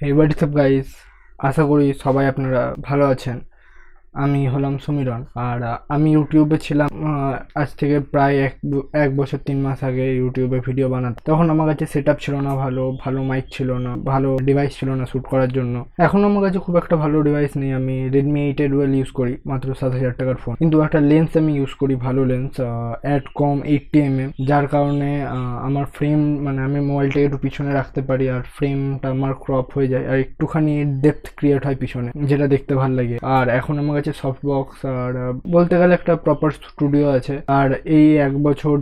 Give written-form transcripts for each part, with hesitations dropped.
Hey, what's up guys? আশা করি সবাই আপনারা ভালো আছেন। আমি হলাম সমীরণ আর আমি ইউটিউবে ছিলাম আজ থেকে প্রায় এক বছর 3 মাস আগে ইউটিউবে ভিডিও বানাতে। তখন আমার কাছে সেটআপ ছিল না, ভালো মাইক ছিল না, ভালো ডিভাইস ছিল না শ্যুট করার জন্য। এখন আমার কাছে খুব একটা ভালো ডিভাইস নেই, আমি রেডমি 8 ওয়েল ইউজ করি, মাত্র 7,000 টাকার ফোন। কিন্তু একটা লেন্স আমি ইউজ করি, ভালো লেন্স, কম 80mm, যার কারণে আমার ফ্রেম আমি মোবাইলটাকে একটু পিছনে রাখতে পারি আর ফ্রেমটা আমার ক্রপ হয়ে যায় আর একটুখানি ডেপথ ক্রিয়েট হয় পিছনে, যেটা দেখতে ভালো লাগে। আর এখন আমার কাছে সফট বক্স আর বলতে গেলে একটা প্রপার স্টুডিও আছে। আর এই এক বছর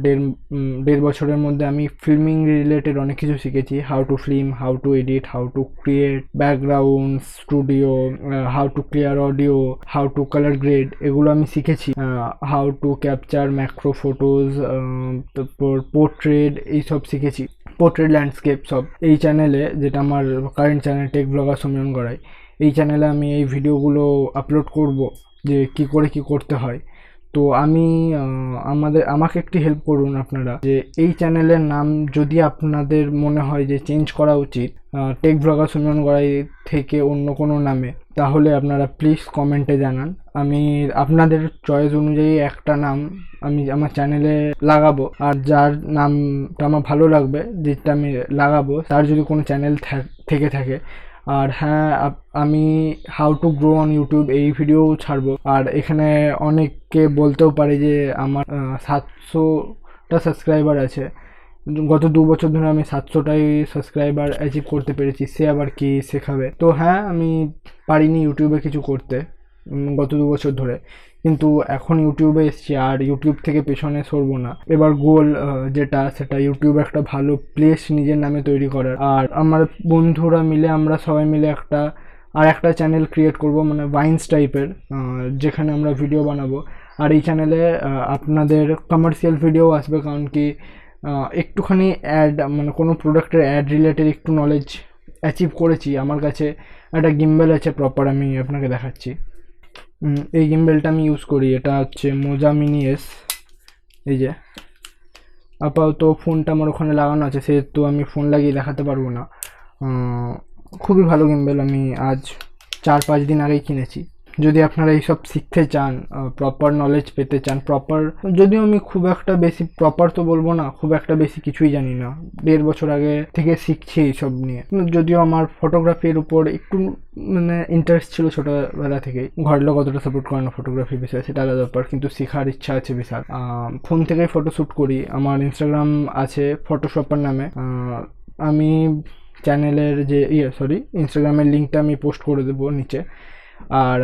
দেড় বছরের মধ্যে আমি ফিল্মিং রিলেটেড অনেক কিছু শিখেছি। How to film, how to edit, how to create background, studio, how to clear audio, how to colour grade, এগুলো আমি শিখেছি। How to capture macro photos, তারপর পোর্ট্রেট, এইসব শিখেছি। পোর্ট্রেট, ল্যান্ডস্কেপ, সব এই চ্যানেলে, যেটা আমার current channel tech blogger Samiran Garai, এই চ্যানেলে আমি এই ভিডিওগুলো আপলোড করব যে কি করে কি করতে হয়। তো আমাকে একটি হেল্প করুন আপনারা, যে এই চ্যানেলের নাম যদি আপনাদের মনে হয় যে চেঞ্জ করা উচিত টেক ব্লগার সমীরণ গড়াই থেকে অন্য কোনো নামে, তাহলে আপনারা প্লিজ কমেন্টে জানান। আমি আপনাদের চয়েস অনুযায়ী একটা নাম আমি আমার চ্যানেলে লাগাবো, আর যার নামটা আমার ভালো লাগবে, যেটা আমি লাগাবো, তার যদি কোনো চ্যানেল থেকে থাকে। আর হ্যাঁ, আমি how to grow on YouTube এই ভিডিও ছাড়বো। আর এখানে অনেককে বলতেও পারে যে আমার 700টা সাবস্ক্রাইবার আছে, গত 2 বছর ধরে আমি 700টাই সাবস্ক্রাইবার অ্যাচিভ করতে পেরেছি, সে আবার কি শেখাবে। তো হ্যাঁ, আমি পারিনি ইউটিউবে কিছু করতে গত 2 বছর ধরে, কিন্তু এখন ইউটিউবে এসছি আর ইউটিউব থেকে পেছনে সরবো না। এবার গোল সেটা ইউটিউবে একটা ভালো প্লেস নিজের নামে তৈরি করার। আর আমার বন্ধুরা মিলে, আমরা সবাই মিলে একটা চ্যানেল ক্রিয়েট করব, ভাইন্স টাইপের, যেখানে আমরা ভিডিও বানাবো। আর এই চ্যানেলে আপনাদের কমার্শিয়াল ভিডিও আসবে, কারণ কি একটুখানি অ্যাড, কোনো প্রোডাক্টের অ্যাড রিলেটেড একটু নলেজ অ্যাচিভ করেছি। আমার কাছে একটা গিম্বেল আছে প্রপার, আমি আপনাকে দেখাচ্ছি। এই গিম্বেলটা আমি ইউজ করি, এটা হচ্ছে মোজা মিনি এস। এই যে আপাতত ফোনটা আমার ওখানে লাগানো আছে, সেহেতু আমি ফোন লাগিয়ে দেখাতে পারবো না। খুবই ভালো গিম্বেল, আমি আজ 4-5 দিন আগেই কিনেছি। যদি আপনারা এইসব শিখতে চান, প্রপার নলেজ পেতে চান, যদিও আমি খুব একটা বেশি প্রপার তো বলবো না, খুব একটা বেশি কিছুই জানি না, 1.5 বছর আগে থেকে শিখছি এইসব নিয়ে। যদিও আমার ফটোগ্রাফির উপর একটু ইন্টারেস্ট ছিল ছোটোবেলা থেকেই, ঘরের লোক অতটা সাপোর্ট করে না ফটোগ্রাফির বিষয়ে, সেটা আলাদা ব্যাপার, কিন্তু শেখার ইচ্ছা আছে বিশাল। ফোন থেকেই ফটো শ্যুট করি। আমার ইনস্টাগ্রাম আছে ফটোশপার নামে। আমি চ্যানেলের যে ইনস্টাগ্রামের লিঙ্কটা আমি পোস্ট করে দেবো নিচে। আর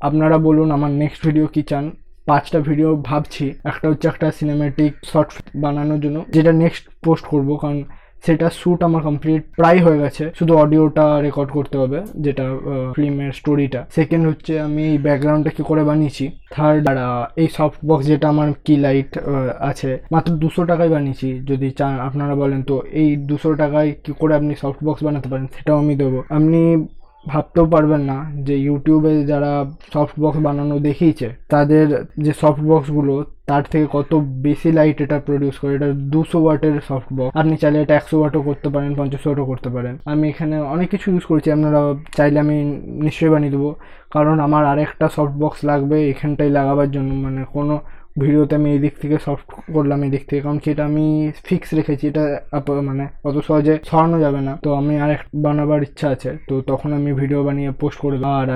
আপনারা বলুন আমার নেক্সট ভিডিও কি চান। 5টা ভিডিও ভাবছি। একটা হচ্ছে একটা সিনেম্যাটিক শর্ট বানানোর জন্য, যেটা নেক্সট পোস্ট করব, কারণ সেটা শ্যুট আমার কমপ্লিট প্রায় হয়ে গেছে, শুধু অডিওটা রেকর্ড করতে হবে, যেটা ফিল্মের স্টোরিটা। সেকেন্ড হচ্ছে আমি এই ব্যাকগ্রাউন্ডটা কি করে বানিয়েছি। থার্ড, এই সফট বক্স, যেটা আমার কি লাইট আছে, মাত্র 200 টাকায় বানিয়েছি। যদি চান আপনারা বলেন তো এই 200 টাকায় কি করে আপনি সফট বক্স বানাতে পারেন, সেটাও আমি দেবো। আপনি ভাবতেও পারবেন না যে ইউটিউবে যারা সফট বক্স বানানো দেখিয়েছে, তাদের যে সফট বক্সগুলো, তার থেকে কত বেশি লাইট এটা প্রডিউস করে। এটা 200 ওয়াটের সফট বক্স, আপনি চাইলে এটা 100 ওয়াটও করতে পারেন, 50 ওয়াটও করতে পারেন। আমি এখানে অনেক কিছু ইউজ করেছি, আপনারা চাইলে আমি নিশ্চয়ই বানিয়ে দেবো, কারণ আমার আরেকটা সফট বক্স লাগবে এখানটাই লাগাবার জন্য। কোনো ভিডিওতে আমি এই দিক থেকে সফট করলাম, এই দিক থেকে, কারণ কি এটা আমি ফিক্স রেখেছি, এটা অত সহজে সরানো যাবে না। তো আমি আর বানাবার ইচ্ছা আছে, তো তখন আমি ভিডিও বানিয়ে পোস্ট করে দেবো। আর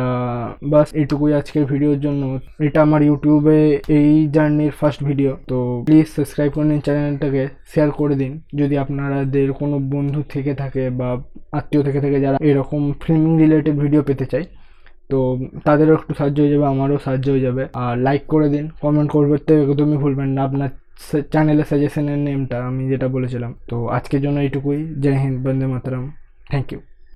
বাস এইটুকুই আজকের ভিডিওর জন্য। এটা আমার ইউটিউবে এই জার্নির ফার্স্ট ভিডিও, তো প্লিজ সাবস্ক্রাইব করে নিন চ্যানেলটাকে, শেয়ার করে দিন যদি আপনাদের কোনো বন্ধু থেকে থাকে বা আত্মীয় থেকে থাকে যারা এরকম ফিল্মিং রিলেটেড ভিডিও পেতে চায়, তো তাদেরও একটু সাহায্য হয়ে যাবে, আমারও সাহায্য হয়ে যাবে। আর লাইক করে দিন, কমেন্ট করতে একদমই ভুলবেন না আপনার চ্যানেলের সাজেশনের নেমটা, আমি যেটা বলেছিলাম। তো আজকের জন্য এইটুকুই। জয় হিন্দ, বন্দে মাতরম, থ্যাংক ইউ।